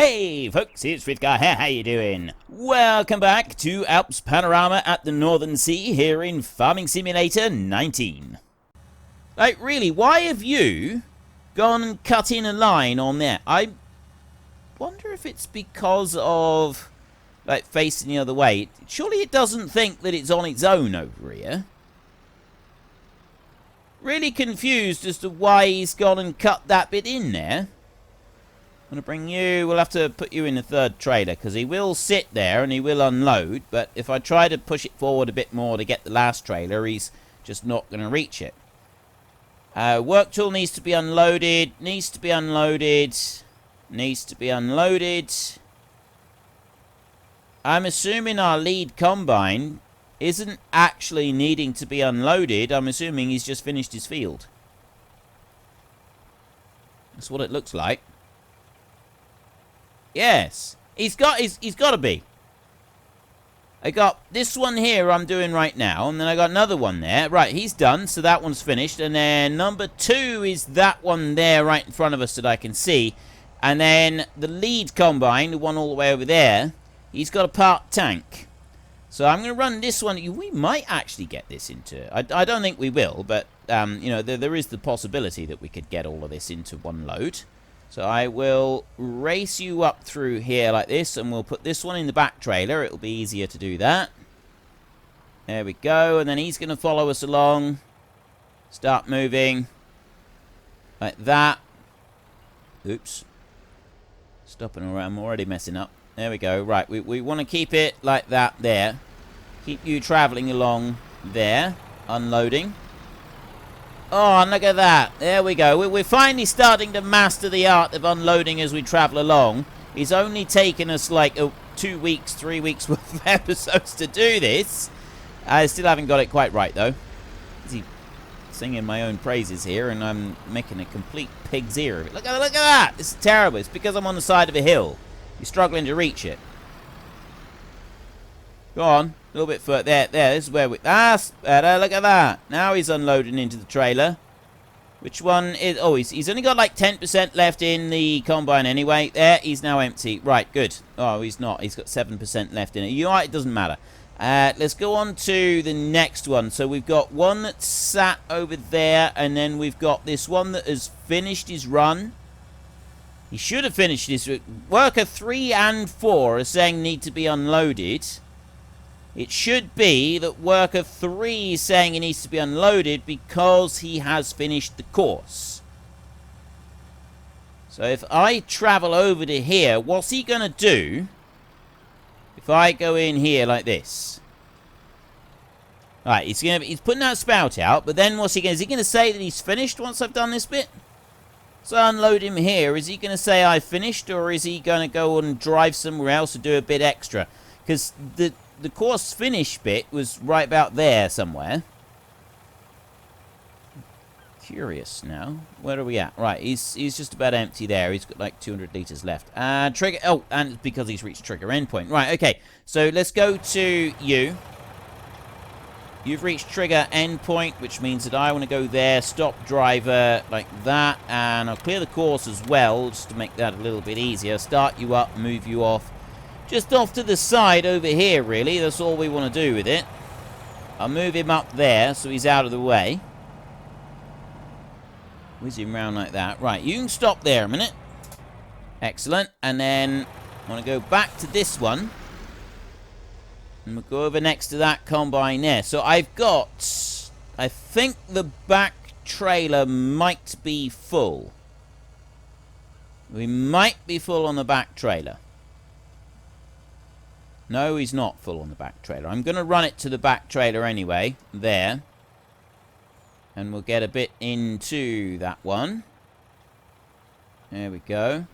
Hey folks, it's Fritgar here, how you doing? Welcome back to Alps Panorama at the Northern Sea here in Farming Simulator 19. Like really, why have you gone and cut in a line on there? I wonder if it's because of like facing the other way. Surely it doesn't think that it's on its own over here. Really confused as to why he's gone and cut that bit in there. I'm going to bring you, we'll have to put you in the third trailer because he will sit there and he will unload, but if I try to push it forward a bit more to get the last trailer, he's just not going to reach it. Work tool needs to be unloaded, needs to be unloaded, needs to be unloaded. I'm assuming our lead combine isn't actually needing to be unloaded. I'm assuming he's just finished his field. That's what it looks like. Yes, he's got to be. I got this one here I'm doing right now, and then I got another one there. Right, he's done, so that one's finished. And then number 2 is that one there right in front of us that I can see. And then the lead combine, the one all the way over there, he's got a part tank. So I'm going to run this one. We might actually get this into... I don't think we will, but you know, there is the possibility that we could get all of this into one load. So I will race you up through here like this, and we'll put this one in the back trailer. It'll be easier to do that. There we go, and then he's going to follow us along. Start moving. Like that. Oops. Stopping around, I'm already messing up. There we go, right, we want to keep it like that there. Keep you travelling along there, unloading. Oh, and look at that. There we go. We're finally starting to master the art of unloading as we travel along. It's only taken us like 2 weeks, 3 weeks worth of episodes to do this. I still haven't got it quite right, though. Busy singing my own praises here, and I'm making a complete pig's ear of it. Look at that. This is terrible. It's because I'm on the side of a hill. You're struggling to reach it. Go on. A little bit further. There. This is where we... That's better. Look at that. Now he's unloading into the trailer. Which one is... Oh, he's only got like 10% left in the combine anyway. There. He's now empty. Right. Good. Oh, he's not. He's got 7% left in it. You know what? It doesn't matter. Let's go on to the next one. So we've got one that's sat over there. And then we've got this one that has finished his run. He should have finished his... Worker 3 and 4 are saying need to be unloaded. It should be that worker 3 is saying he needs to be unloaded because he has finished the course. So if I travel over to here, what's he going to do if I go in here like this? Right, he's putting that spout out, but then what's he going to... Is he going to say that he's finished once I've done this bit? So I unload him here. Is he going to say I finished, or is he going to go and drive somewhere else and do a bit extra? Because the course finish bit was right about there somewhere. Curious now. Where are we at? Right, he's just about empty there. He's got like 200 litres left. Trigger... Oh, and because he's reached trigger endpoint. Right, okay. So let's go to you. You've reached trigger endpoint, which means that I want to go there, stop driver like that, and I'll clear the course as well, just to make that a little bit easier. Start you up, move you off. Just off to the side over here, really. That's all we want to do with it. I'll move him up there so he's out of the way. Whiz him around like that. Right, you can stop there a minute. Excellent. And then I want to go back to this one. And we'll go over next to that combine there. So I've got... I think the back trailer might be full. We might be full on the back trailer. No, he's not full on the back trailer. I'm going to run it to the back trailer anyway. There. And we'll get a bit into that one. There we go.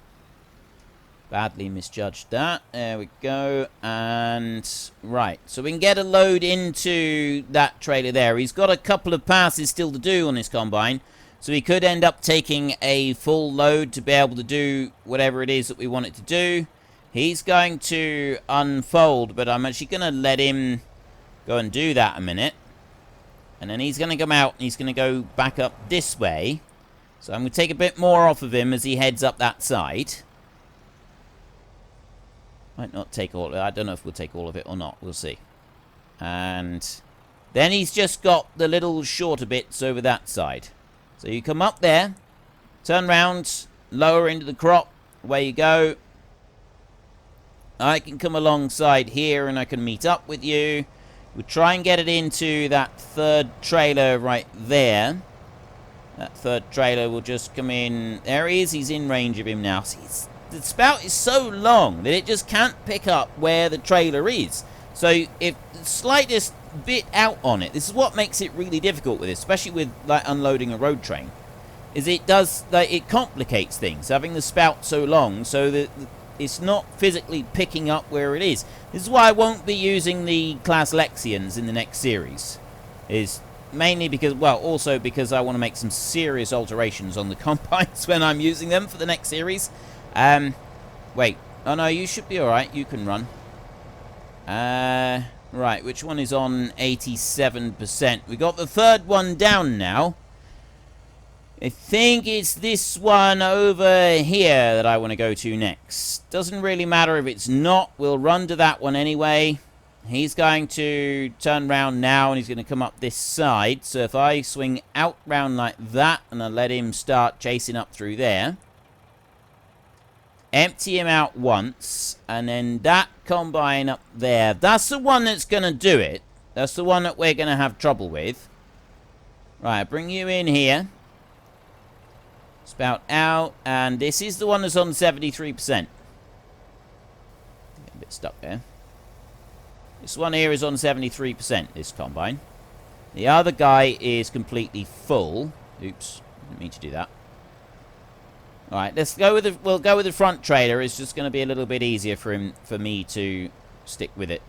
Badly misjudged that. There we go. And right. So we can get a load into that trailer there. He's got a couple of passes still to do on this combine. So he could end up taking a full load to be able to do whatever it is that we want it to do. He's going to unfold, but I'm actually going to let him go and do that a minute. And then he's going to come out and he's going to go back up this way. So I'm going to take a bit more off of him as he heads up that side. Might not take all of it. I don't know if we'll take all of it or not. We'll see. And then he's just got the little shorter bits over that side. So you come up there, turn round, lower into the crop, away you go. I can come alongside here and I can meet up with you. We'll try and get it into that third trailer right there. That third trailer will just come in. There he is. He's in range of him now. See, the spout is so long that it just can't pick up where the trailer is. So if the slightest bit out on it, this is what makes it really difficult with this, especially with like unloading a road train, is it does, like, it complicates things, having the spout so long so that it's not physically picking up where it is. This is why I won't be using the class Lexians in the next series. Is mainly because, well, also because I want to make some serious alterations on the combines when I'm using them for the next series. Wait. Oh, no, you should be alright. You can run. Right, which one is on 87%? We got the third one down now. I think it's this one over here that I want to go to next. Doesn't really matter if it's not. We'll run to that one anyway. He's going to turn round now and he's going to come up this side. So if I swing out round like that and I let him start chasing up through there. Empty him out once. And then that combine up there. That's the one that's going to do it. That's the one that we're going to have trouble with. Right, bring you in here. Spout out, and this is the one that's on 73%. Get a bit stuck there. This one here is on 73%, this combine. The other guy is completely full. Oops, didn't mean to do that. Alright, let's go with the, we'll go with the front trailer. It's just going to be a little bit easier for me to stick with it.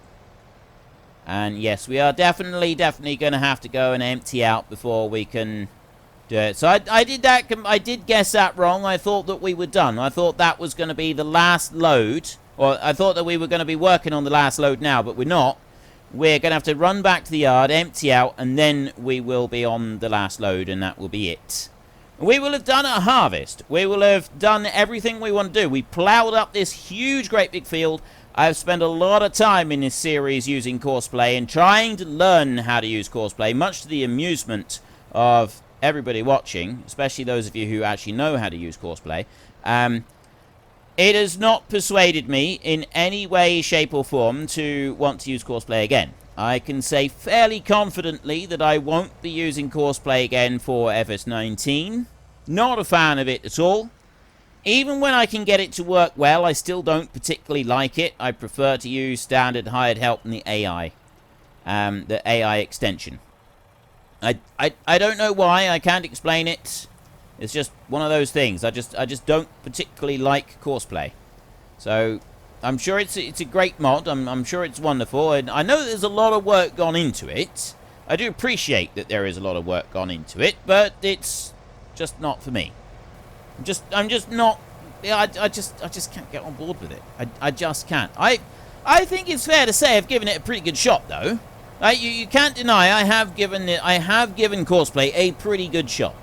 And yes, we are definitely going to have to go and empty out before we can do it. So I did guess that wrong. I thought that we were done. I thought that was going to be the last load. Or I thought that we were going to be working on the last load now, but we're not. We're going to have to run back to the yard, empty out, and then we will be on the last load, and that will be it. We will have done a harvest. We will have done everything we want to do. We ploughed up this huge, great big field. I've spent a lot of time in this series using courseplay and trying to learn how to use courseplay, much to the amusement of everybody watching, especially those of you who actually know how to use courseplay. It has not persuaded me in any way, shape or form to want to use courseplay again. I can say fairly confidently that I won't be using courseplay again for FS19. Not a fan of it at all. Even when I can get it to work well, I still don't particularly like it. I prefer to use standard hired help and the AI extension. I don't know why. I can't explain it. It's just one of those things. I just don't particularly like courseplay. So I'm sure it's a great mod. I'm sure it's wonderful, and I know there's a lot of work gone into it. I do appreciate that there is a lot of work gone into it, but it's just not for me. I'm just not. Yeah, I just can't get on board with it. I just can't. I think it's fair to say I've given it a pretty good shot, though. You can't deny I have given courseplay a pretty good shot.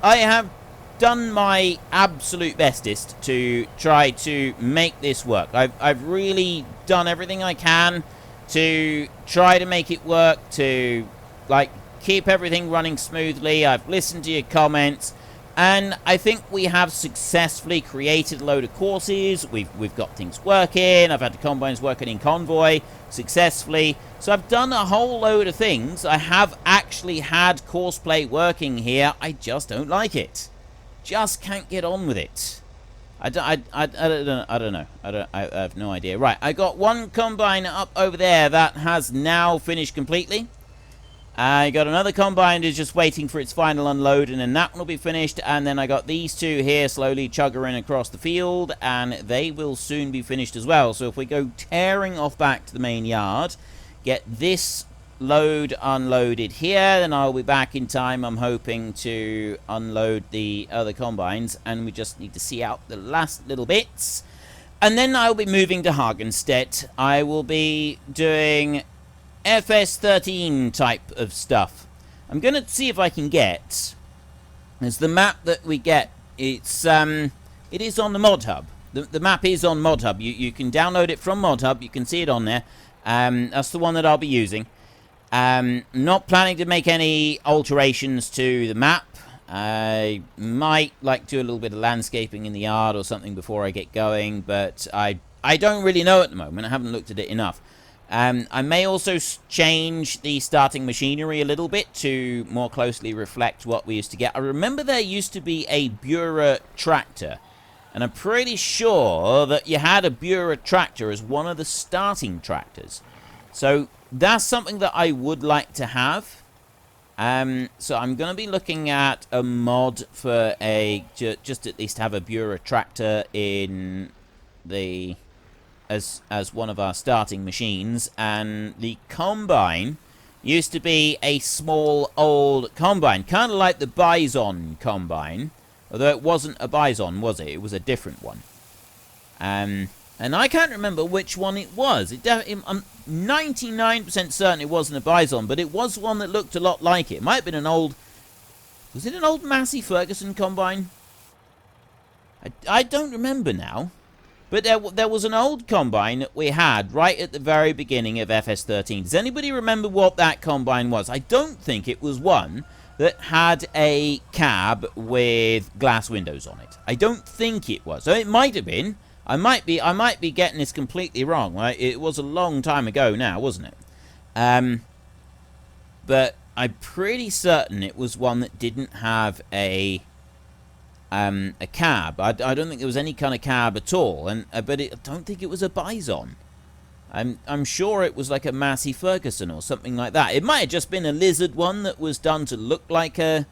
I have done my absolute bestest to try to make this work. I've really done everything I can to try to make it work, to like keep everything running smoothly. I've listened to your comments, and I think we have successfully created a load of courses. We've got things working. I've had the combines working in convoy successfully. So I've done a whole load of things. I have actually had courseplay working here. I just don't like it. Just can't get on with it. I don't know. I have no idea. Right, I got one combine up over there that has now finished completely. I got another combine that's just waiting for its final unload, and then that one will be finished. And then I got these two here slowly chuggering across the field, and they will soon be finished as well. So if we go tearing off back to the main yard, get this load unloaded here, then I'll be back in time. I'm hoping to unload the other combines, and we just need to see out the last little bits, and then I'll be moving to Hagenstedt. I will be doing FS13 type of stuff. I'm gonna see if I can get, as the map that we get, it is on the mod hub. The map is on ModHub. You can download it from ModHub. You can see it on there. That's the one that I'll be using. Not planning to make any alterations to the map. I might like to do a little bit of landscaping in the yard or something before I get going, but I don't really know at the moment. I haven't looked at it enough. I may also change the starting machinery a little bit to more closely reflect what we used to get. I remember there used to be a Bura tractor, and I'm pretty sure that you had a Bura tractor as one of the starting tractors. So that's something that I would like to have. So I'm going to be looking at a mod for just at least have a Bura tractor in the as one of our starting machines. And the combine used to be a small old combine, kind of like the Bison combine, although it wasn't a Bison, was it? It was a different one. And I can't remember which one it was. I'm 99% certain it wasn't a Bison, but it was one that looked a lot like it. It might have been an old... Was it an old Massey Ferguson combine? I don't remember now. But there was an old combine that we had right at the very beginning of FS13. Does anybody remember what that combine was? I don't think it was one that had a cab with glass windows on it. I don't think it was. So it might have been. I might be getting this completely wrong. Right? It was a long time ago now, wasn't it? But I'm pretty certain it was one that didn't have a cab. I don't think there was any kind of cab at all. But I don't think it was a Bison. I'm sure it was like a Massey Ferguson or something like that. It might have just been a lizard one that was done to look like a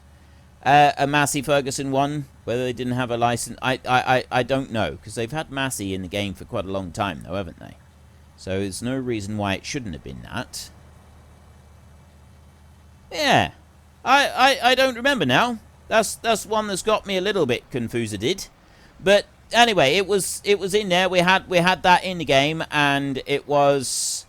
Massey Ferguson one. Whether they didn't have a license, I don't know, because they've had Massey in the game for quite a long time, though, haven't they? So there's no reason why it shouldn't have been that. Yeah, I don't remember now. That's one that's got me a little bit confused. But anyway, it was in there. We had that in the game, and it was.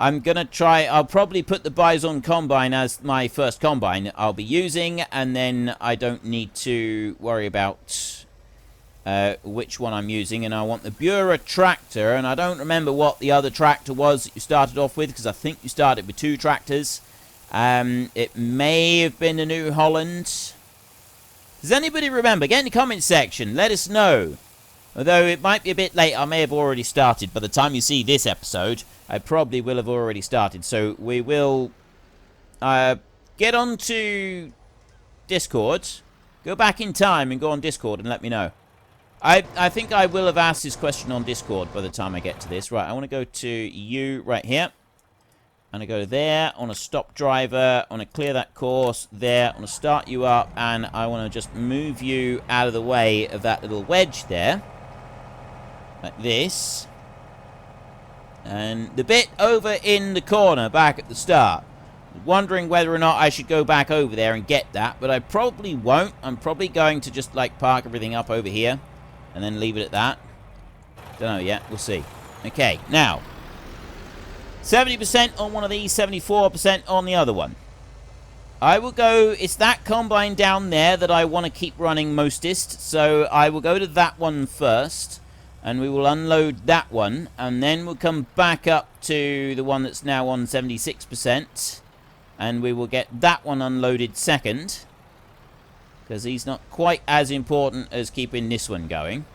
I'm gonna try. I'll probably put the Bison combine as my first combine I'll be using, and then I don't need to worry about which one I'm using. And I want the Bura tractor, and I don't remember what the other tractor was that you started off with, because I think you started with 2 tractors. It may have been a New Holland. Does anybody remember? Get in the comment section. Let us know. Although it might be a bit late, I may have already started. By the time you see this episode, I probably will have already started. So we will get on to Discord. Go back in time and go on Discord and let me know. I think I will have asked this question on Discord by the time I get to this. Right, I want to go to you right here. And I go there, I want to stop driver, I want to clear that course there, I want to start you up, and I want to just move you out of the way of that little wedge there. Like this. And the bit over in the corner back at the start. Wondering whether or not I should go back over there and get that, but I probably won't. I'm probably going to just like park everything up over here and then leave it at that. Don't know yet, we'll see. Okay, now 70% on one of these, 74% on the other one. I will go, it's that combine down there that I want to keep running mostest, so I will go to that one first, and we will unload that one, and then we'll come back up to the one that's now on 76%, and we will get that one unloaded second, because he's not quite as important as keeping this one going.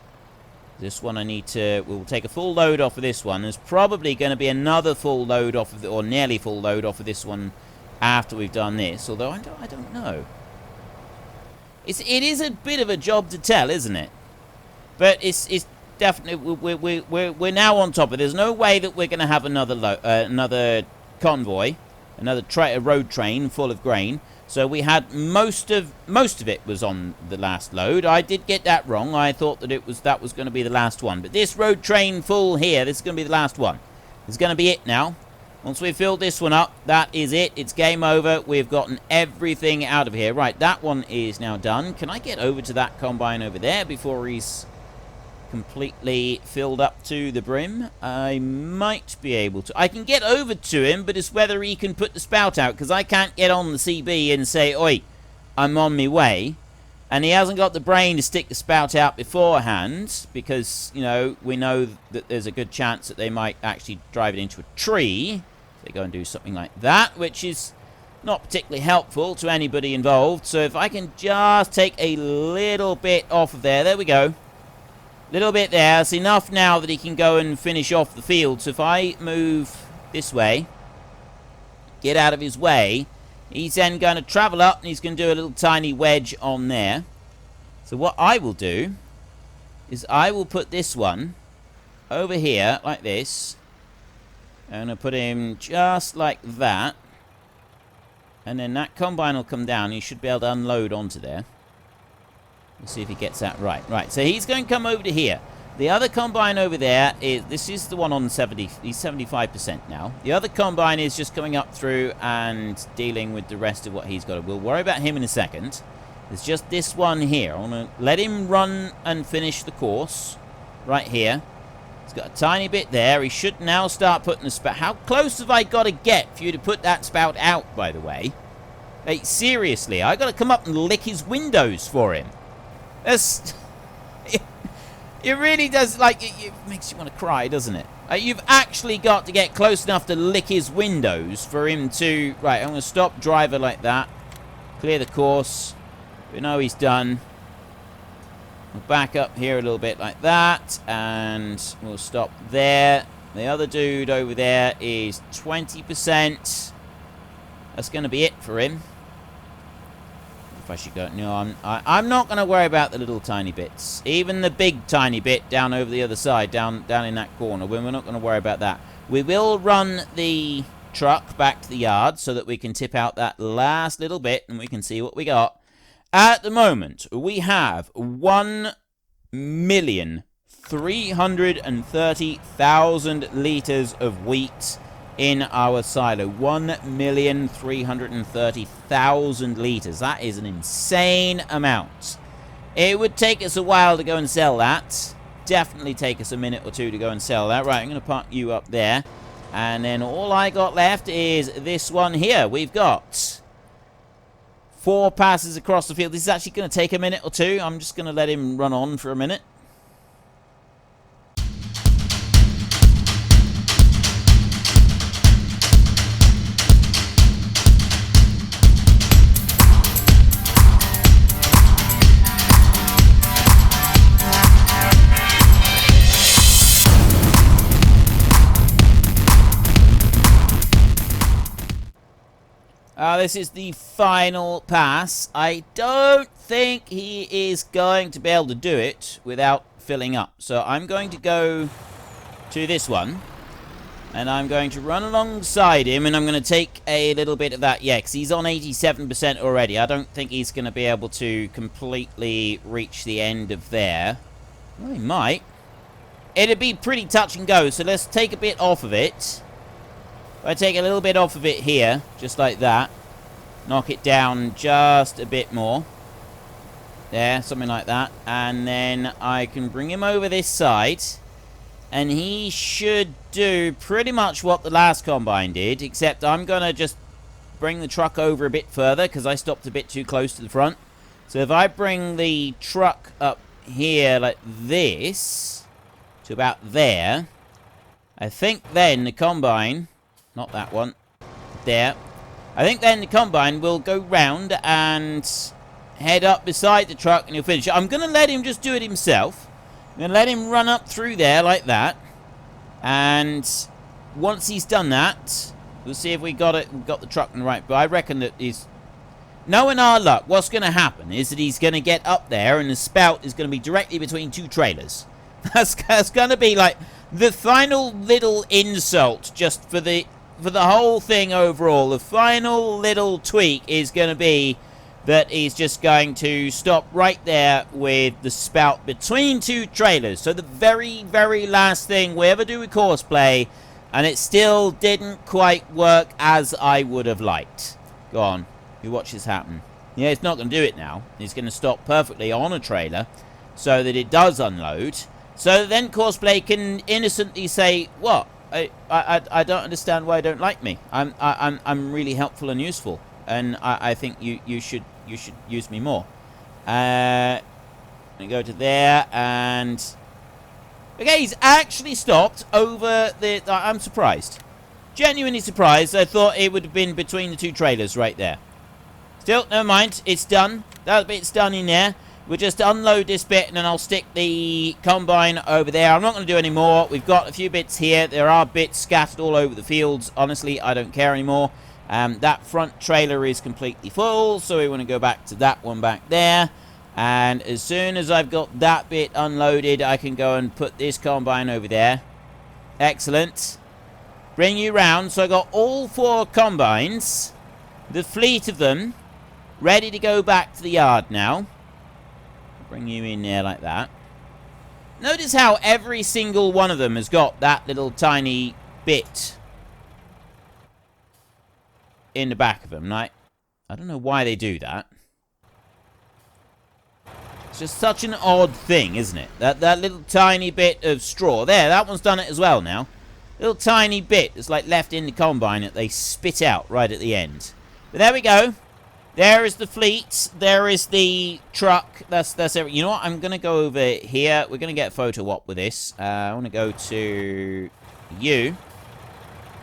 This one I need to... We'll take a full load off of this one. There's probably going to be another full load off of... or nearly full load off of this one after we've done this. Although I don't know. It is a bit of a job to tell, isn't it? But it's definitely... We're now on top of it. There's no way that we're going to have another convoy. Another road train full of grain. So we had most of it was on the last load. I did get that wrong. I thought that was going to be the last one. But this road train full here, this is going to be the last one. It's going to be it now. Once we've filled this one up, that is it. It's game over. We've gotten everything out of here. Right, that one is now done. Can I get over to that combine over there before he's completely filled up to the brim? I might be able to. I can get over to him, but it's whether he can put the spout out, because I can't get on the CB and say, oi, I'm on my way. And he hasn't got the brain to stick the spout out beforehand because, you know, we know that there's a good chance that they might actually drive it into a tree. They go and do something like that, which is not particularly helpful to anybody involved. So if I can just take a little bit off of there. There we go. Little bit there. It's enough now that he can go and finish off the field. So if I move this way, get out of his way, he's then going to travel up and he's going to do a little tiny wedge on there. So what I will do is I will put this one over here like this. I'm going to put him just like that. And then that combine will come down. He should be able to unload onto there. We'll see if he gets that right. Right, so he's going to come over to here. The other combine over there is, this is the one on 70, he's 75% now. The other combine is just coming up through and dealing with the rest of what he's got. We'll worry about him in a second. There's just this one here. I want to let him run and finish the course right here. He's got a tiny bit there. He should now start putting the spout. How close have I got to get for you to put that spout out, by the way? Hey, seriously, I got to come up and lick his windows for him. That's... It really does, like, it makes you want to cry, doesn't it? You've actually got to get close enough to lick his windows for him to... Right, I'm going to stop driver like that. Clear the course. We know he's done. We'll back up here a little bit like that. And we'll stop there. The other dude over there is 20%. That's going to be it for him. If I should go... No, I'm not going to worry about the little tiny bits. Even the big tiny bit down over the other side, down in that corner. We're not going to worry about that. We will run the truck back to the yard so that we can tip out that last little bit and we can see what we got. At the moment, we have 1,330,000 litres of wheat in our silo. 1,330,000 litres. That is an insane amount. It would take us a while to go and sell that. Definitely take us a minute or two to go and sell that. Right, I'm going to park you up there. And then all I got left is this one here. We've got 4 passes across the field. This is actually going to take a minute or two. I'm just going to let him run on for a minute. This is the final pass. I don't think he is going to be able to do it without filling up. So I'm going to go to this one. And I'm going to run alongside him. And I'm going to take a little bit of that. Yeah, because he's on 87% already. I don't think he's going to be able to completely reach the end of there. Well, he might. It'd be pretty touch and go. So let's take a bit off of it. I take a little bit off of it here. Just like that. Knock it down just a bit more. There, something like that. And then I can bring him over this side. And he should do pretty much what the last combine did. Except I'm going to just bring the truck over a bit further. Because I stopped a bit too close to the front. So if I bring the truck up here like this. To about there. I think then the combine... Not that one. There. I think then the combine will go round and head up beside the truck and he'll finish it. I'm going to let him just do it himself. I'm going to let him run up through there like that. And once he's done that, we'll see if we got it. We've got the truck in the right. But I reckon that he's... Knowing our luck, what's going to happen is that he's going to get up there and the spout is going to be directly between 2 trailers. That's going to be like the final little insult just for the whole thing overall. The final little tweak is going to be that he's just going to stop right there with the spout between 2 trailers. So the very, very last thing we ever do with courseplay, and it still didn't quite work as I would have liked. Go on, you watch this happen. Yeah, it's not going to do it now. It's going to stop perfectly on a trailer so that it does unload. So then courseplay can innocently say, what? I don't understand why you don't like me. I'm really helpful and useful, and I think you should use me more. We go to there, and... Okay, he's actually stopped over the... I'm surprised. Genuinely surprised. I thought it would have been between the two trailers right there. Still, never mind. It's done. That bit's done in there. We'll just unload this bit, and then I'll stick the combine over there. I'm not going to do any more. We've got a few bits here. There are bits scattered all over the fields. Honestly, I don't care anymore. That front trailer is completely full, so we want to go back to that one back there. And as soon as I've got that bit unloaded, I can go and put this combine over there. Excellent. Bring you round. So I got all 4 combines, the fleet of them, ready to go back to the yard now. Bring you in there like that. Notice how every single one of them has got that little tiny bit in the back of them. Like, I don't know why they do that. It's just such an odd thing, isn't it? That little tiny bit of straw. There, that one's done it as well now. Little tiny bit that's like left in the combine that they spit out right at the end. But there we go. There is the fleet. There is the truck. That's everything. You know what? I'm going to go over here. We're going to get a photo op with this. I want to go to you.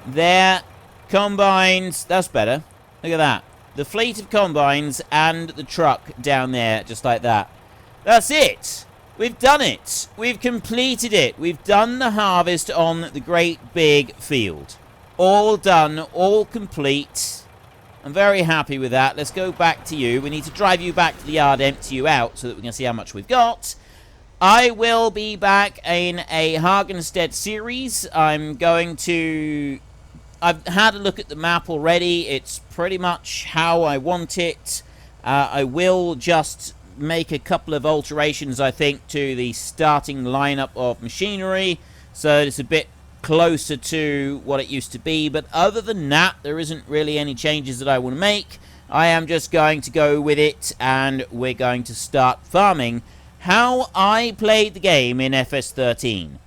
There. Combines. That's better. Look at that. The fleet of combines and the truck down there, just like that. That's it. We've done it. We've completed it. We've done the harvest on the great big field. All done. All complete. I'm very happy with that. Let's go back to you. We need to drive you back to the yard, empty you out, so that we can see how much we've got. I will be back in a Hagenstedt series. I'm going to... I've had a look at the map already. It's pretty much how I want it. I will just make a couple of alterations, I think, to the starting lineup of machinery, so it's a bit closer to what it used to be. But other than that, there isn't really any changes that I want to make. I am just going to go with it, and we're going to start farming how I played the game in FS13.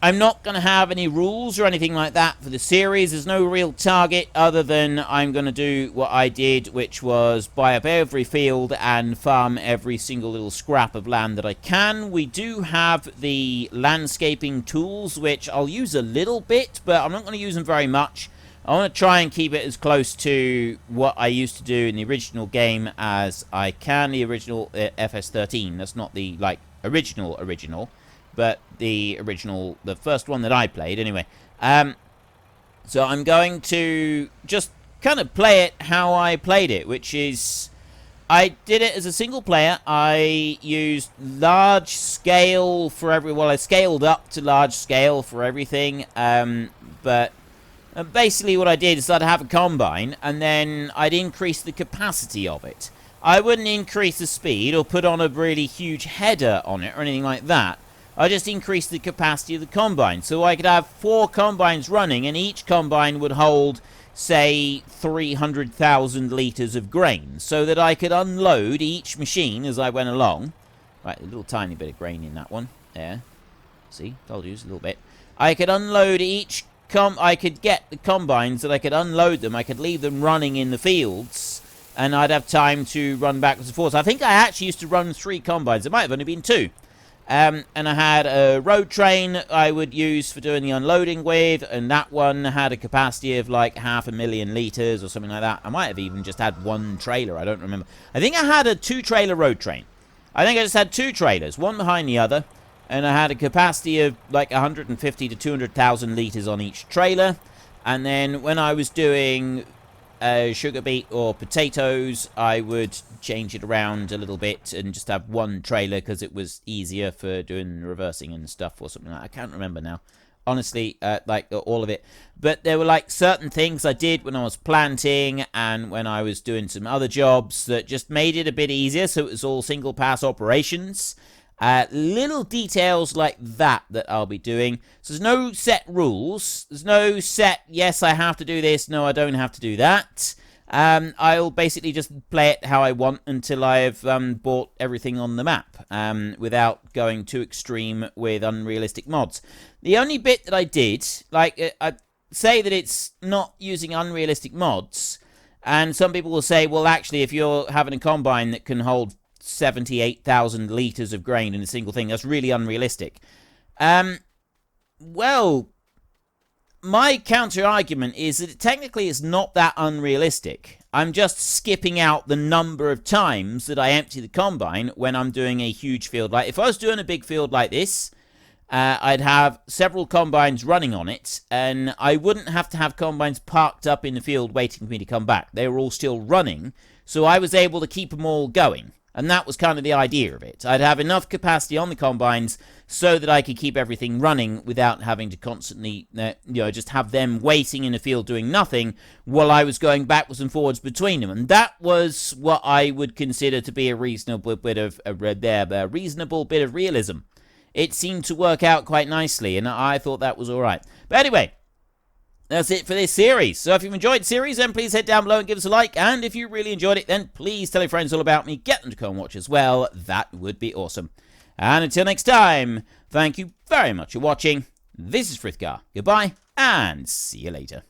I'm not going to have any rules or anything like that for the series. There's no real target other than I'm going to do what I did, which was buy up every field and farm every single little scrap of land that I can. We do have the landscaping tools, which I'll use a little bit, but I'm not going to use them very much. I want to try and keep it as close to what I used to do in the original game as I can. The original FS13. That's not the, like, original. But the original, the first one that I played, anyway. So I'm going to just kind of play it how I played it, which is... I did it as a single player. I used large scale for every... Well, I scaled up to large scale for everything. But basically what I did is I'd have a combine, and then I'd increase the capacity of it. I wouldn't increase the speed or put on a really huge header on it or anything like that. I just increased the capacity of the combine. So I could have 4 combines running, and each combine would hold, say, 300,000 litres of grain, so that I could unload each machine as I went along. Right, a little tiny bit of grain in that one. There. See? Told you, just a little bit. I could unload each... I could get the combines that I could unload them. I could leave them running in the fields, and I'd have time to run backwards and forwards. I think I actually used to run 3 combines. It might have only been 2. And I had a road train I would use for doing the unloading with, and that one had a capacity of like 500,000 litres or something like that. I might have even just had 1 trailer, I don't remember. I think I had a 2-trailer road train. I think I just had 2 trailers, one behind the other, and I had a capacity of like 150 to 200,000 litres on each trailer. And then when I was doing sugar beet or potatoes, I would change it around a little bit and just have 1 trailer because it was easier for doing reversing and stuff or something like that. I can't remember now, honestly, like all of it. But there were like certain things I did when I was planting and when I was doing some other jobs that just made it a bit easier, so it was all single pass operations. Little details like that I'll be doing. So there's no set rules. There's no set, yes, I have to do this, no, I don't have to do that. I'll basically just play it how I want until I've bought everything on the map, without going too extreme with unrealistic mods. The only bit that I did, like, I say that it's not using unrealistic mods, and some people will say, well, actually, if you're having a combine that can hold 78,000 litres of grain in a single thing. That's really unrealistic. Well, my counter-argument is that technically it's not that unrealistic. I'm just skipping out the number of times that I empty the combine when I'm doing a huge field. Like, if I was doing a big field like this, I'd have several combines running on it, and I wouldn't have to have combines parked up in the field waiting for me to come back. They were all still running, so I was able to keep them all going. And that was kind of the idea of it. I'd have enough capacity on the combines so that I could keep everything running without having to constantly, just have them waiting in the field doing nothing while I was going backwards and forwards between them. And that was what I would consider to be a reasonable bit of realism. It seemed to work out quite nicely, and I thought that was all right. But anyway, that's it for this series. So if you've enjoyed the series, then please head down below and give us a like. And if you really enjoyed it, then please tell your friends all about me. Get them to come and watch as well. That would be awesome. And until next time, thank you very much for watching. This is Frithgar. Goodbye, and see you later.